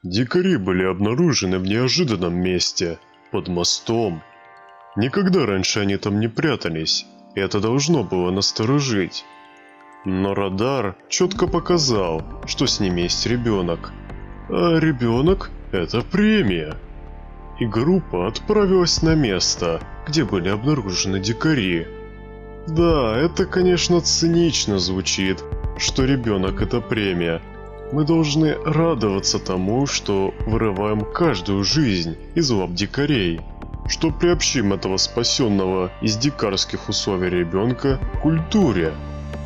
Дикари были обнаружены в неожиданном месте, под мостом. Никогда раньше они там не прятались, и это должно было насторожить. Но радар четко показал, что с ними есть ребенок. А ребенок – это премия. И группа отправилась на место, где были обнаружены дикари. Да, это, конечно, цинично звучит, что ребенок – это премия. Мы должны радоваться тому, что вырываем каждую жизнь из лап дикарей, что приобщим этого спасенного из дикарских условий ребенка к культуре,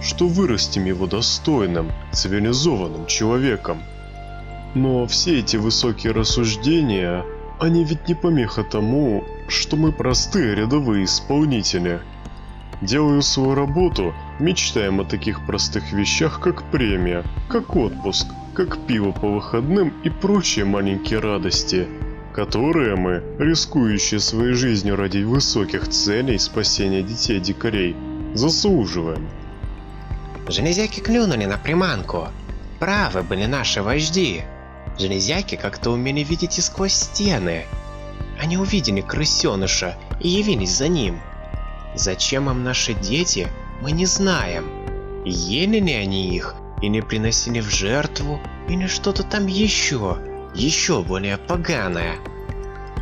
что вырастим его достойным, цивилизованным человеком. Но все эти высокие рассуждения, они ведь не помеха тому, что мы простые рядовые исполнители. Делаю свою работу, мечтаем о таких простых вещах, как премия, как отпуск, как пиво по выходным и прочие маленькие радости, которые мы, рискующие своей жизнью ради высоких целей спасения детей-дикарей, заслуживаем. Железяки клюнули на приманку. Правы были наши вожди. Железяки как-то умели видеть и сквозь стены. Они увидели крысеныша и явились за ним. Зачем им наши дети, мы не знаем. Ели ли они их, или приносили в жертву, или что-то там еще более поганое.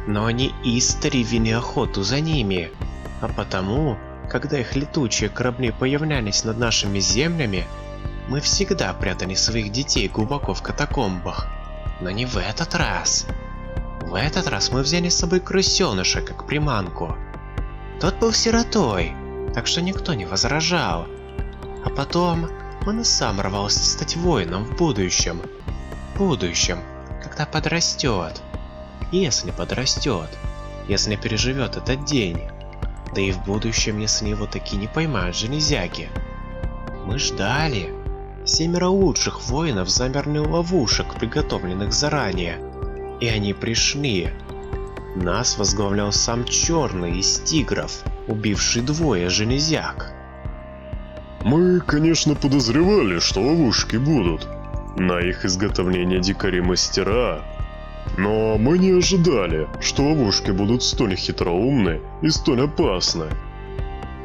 Но они истори вели охоту за ними, а потому, когда их летучие корабли появлялись над нашими землями, мы всегда прятали своих детей глубоко в катакомбах. Но не в этот раз. В этот раз мы взяли с собой крысеныша как приманку. Тот был сиротой, так что никто не возражал. А потом он и сам рвался стать воином в будущем. В будущем, когда подрастет. Если подрастет. Если переживет этот день. Да и в будущем, если его таки не поймают железяки. Мы ждали. 7 лучших воинов замерли у ловушек, приготовленных заранее. И они пришли. Нас возглавлял сам Черный из тигров, убивший 2 железяк. Мы, конечно, подозревали, что ловушки будут. На их изготовление дикари-мастера. Но мы не ожидали, что ловушки будут столь хитроумны и столь опасны.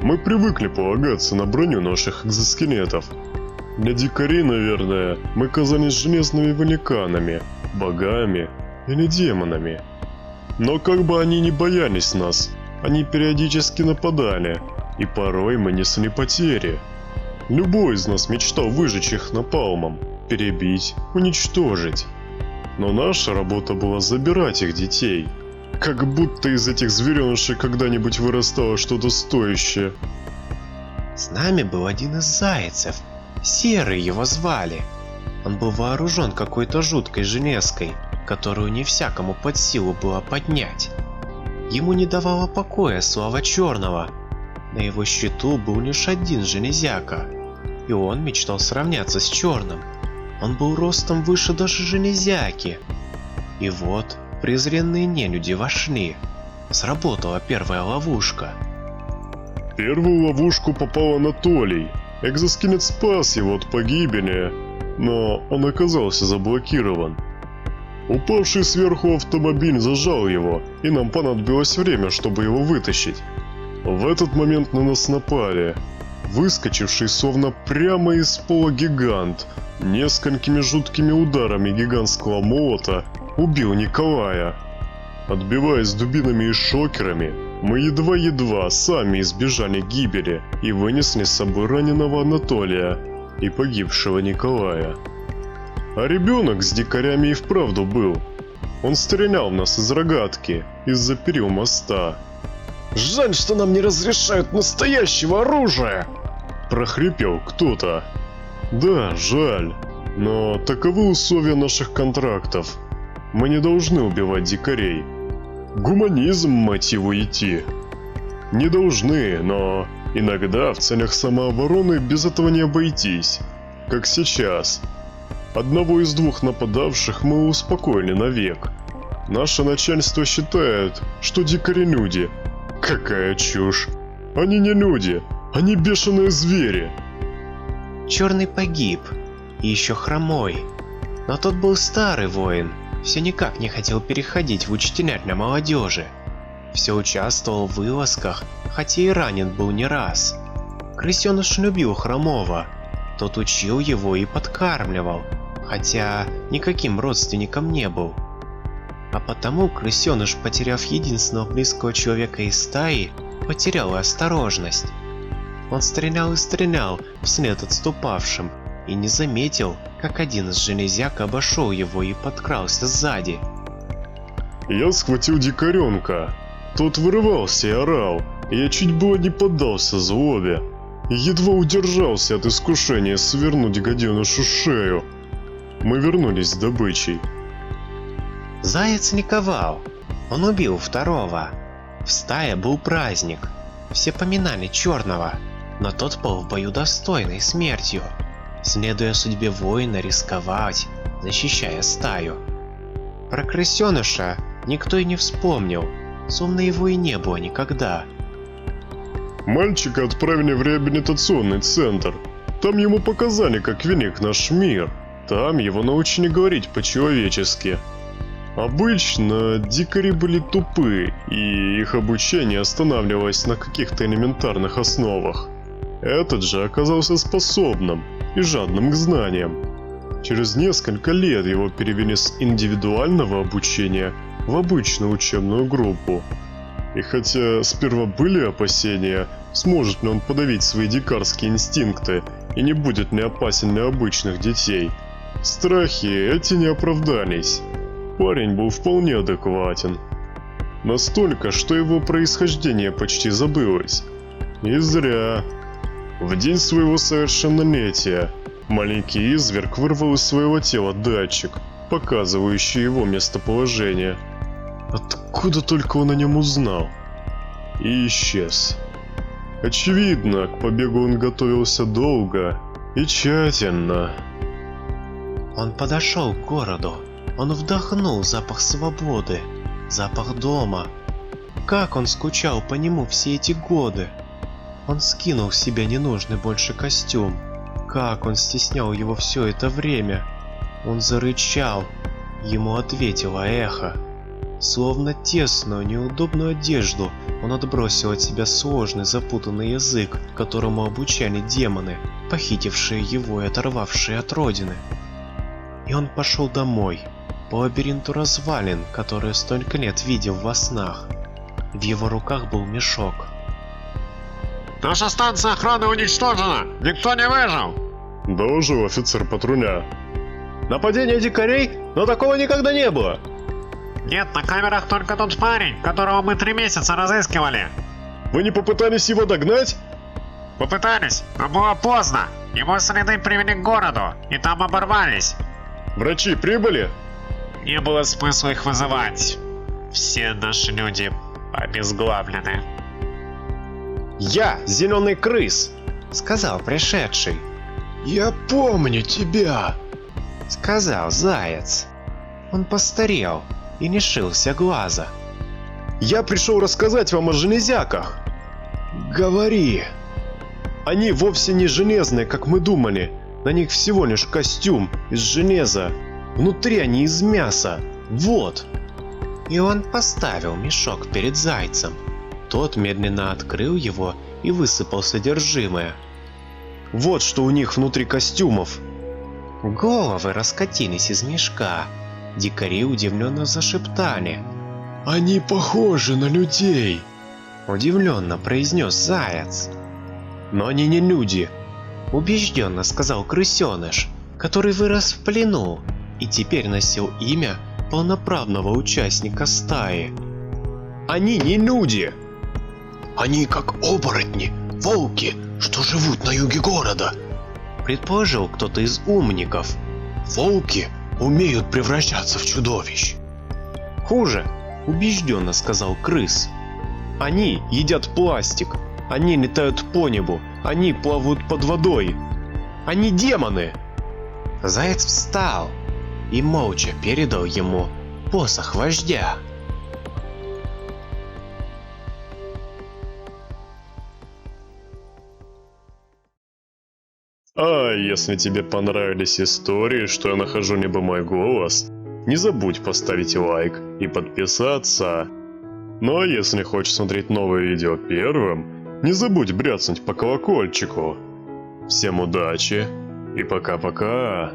Мы привыкли полагаться на броню наших экзоскелетов. Для дикарей, наверное, мы казались железными великанами, богами или демонами. Но как бы они ни боялись нас, они периодически нападали, и порой мы несли потери. Любой из нас мечтал выжечь их напалмом, перебить, уничтожить. Но наша работа была забирать их детей. Как будто из этих зверенышей когда-нибудь вырастало что-то стоящее. С нами был один из зайцев. Серый его звали. Он был вооружен какой-то жуткой железкой, которую не всякому под силу было поднять. Ему не давала покоя слава Черного. На его счету был лишь один железяка, и он мечтал сравняться с Черным. Он был ростом выше даже железяки. И вот презренные нелюди вошли. Сработала первая ловушка. Первую ловушку попал Анатолий. Экзоскелет спас его от погибели, но он оказался заблокирован. Упавший сверху автомобиль зажал его, и нам понадобилось время, чтобы его вытащить. В этот момент на нас напали. Выскочивший словно прямо из пола гигант несколькими жуткими ударами гигантского молота убил Николая. Отбиваясь дубинами и шокерами, мы едва-едва сами избежали гибели и вынесли с собой раненого Анатолия и погибшего Николая. А ребенок с дикарями и вправду был. Он стрелял в нас из рогатки, из-за перил моста. «Жаль, что нам не разрешают настоящего оружия!» Прохрипел кто-то. Да, жаль, но таковы условия наших контрактов. Мы не должны убивать дикарей. Гуманизм, мать его, идти. Не должны, но иногда в целях самообороны без этого не обойтись. Как сейчас. Одного из 2 нападавших мы успокоили навек. Наше начальство считает, что дикари люди. Какая чушь. Они не люди, они бешеные звери. Черный погиб, и еще хромой. Но тот был старый воин, все никак не хотел переходить в учителя для молодежи. Все участвовал в вылазках, хотя и ранен был не раз. Крысеныш любил Хромого. Тот учил его и подкармливал, хотя никаким родственником не был. А потому крысеныш, потеряв единственного близкого человека из стаи, потерял и осторожность. Он стрелял и стрелял вслед отступавшим и не заметил, как один из железяк обошел его и подкрался сзади. Я схватил дикаренка. Тот вырывался и орал, и я чуть было не поддался злобе. И едва удержался от искушения свернуть гаденышу шею. Мы вернулись с добычей. Заяц ликовал. Он убил второго. В стае был праздник. Все поминали черного, но тот пал в бою достойной смертью, следуя судьбе воина рисковать, защищая стаю. Про крысеныша никто и не вспомнил, словно его и не было никогда. Мальчика отправили в реабилитационный центр. Там ему показали, как велик наш мир. Там его научили говорить по-человечески. Обычно дикари были тупы, и их обучение останавливалось на каких-то элементарных основах. Этот же оказался способным и жадным к знаниям. Через несколько лет его перевели с индивидуального обучения в обычную учебную группу. И хотя сперва были опасения, сможет ли он подавить свои дикарские инстинкты и не будет ли опасен для обычных детей, страхи эти не оправдались. Парень был вполне адекватен. Настолько, что его происхождение почти забылось. И зря. В день своего совершеннолетия маленький изверг вырвал из своего тела датчик, показывающий его местоположение. Откуда только он о нем узнал? И исчез. Очевидно, к побегу он готовился долго и тщательно. Он подошел к городу. Он вдохнул запах свободы, запах дома. Как он скучал по нему все эти годы. Он скинул с себя ненужный больше костюм. Как он стеснял его все это время. Он зарычал. Ему ответило эхо. Словно тесную, неудобную одежду, он отбросил от себя сложный, запутанный язык, которому обучали демоны, похитившие его и оторвавшие от родины. И он пошел домой, по лабиринту развалин, которые столько лет видел во снах. В его руках был мешок. Наша станция охраны уничтожена! Никто не выжил! Доложил офицер патруля. Нападение дикарей? Но такого никогда не было. Нет, на камерах только тот парень, которого мы 3 месяца разыскивали. Вы не попытались его догнать? Попытались, но было поздно. Его следы привели к городу, и там оборвались. Врачи прибыли? Не было смысла их вызывать. Все наши люди обезглавлены. Я зеленый крыс, Сказал пришедший. я помню тебя. Сказал заяц. Он постарел и лишился глаза. Я пришел рассказать вам о железяках. Говори. Они вовсе не железные, как мы думали. На них всего лишь костюм из железа. Внутри они из мяса. Вот. И он поставил мешок перед зайцем. Тот медленно открыл его и высыпал содержимое. Вот что у них внутри костюмов. Головы раскатились из мешка. Дикари удивленно зашептали. Они похожи на людей. Удивленно произнес заяц. Но они не люди. Убежденно сказал крысеныш, который вырос в плену и теперь носил имя полноправного участника стаи. Они не люди. Они как оборотни, волки, что живут на юге города. Предположил кто-то из умников. Волки умеют превращаться в чудовищ. Хуже, убежденно сказал крыс. Они едят пластик. Они летают по небу. Они плавают под водой. Они демоны. Заяц встал и молча передал ему посох вождя. А если тебе понравились истории, что я нахожу либо мой голос, Не забудь поставить лайк и подписаться. Ну а если хочешь смотреть новые видео первым, не забудь бряцнуть по колокольчику. Всем удачи и пока-пока.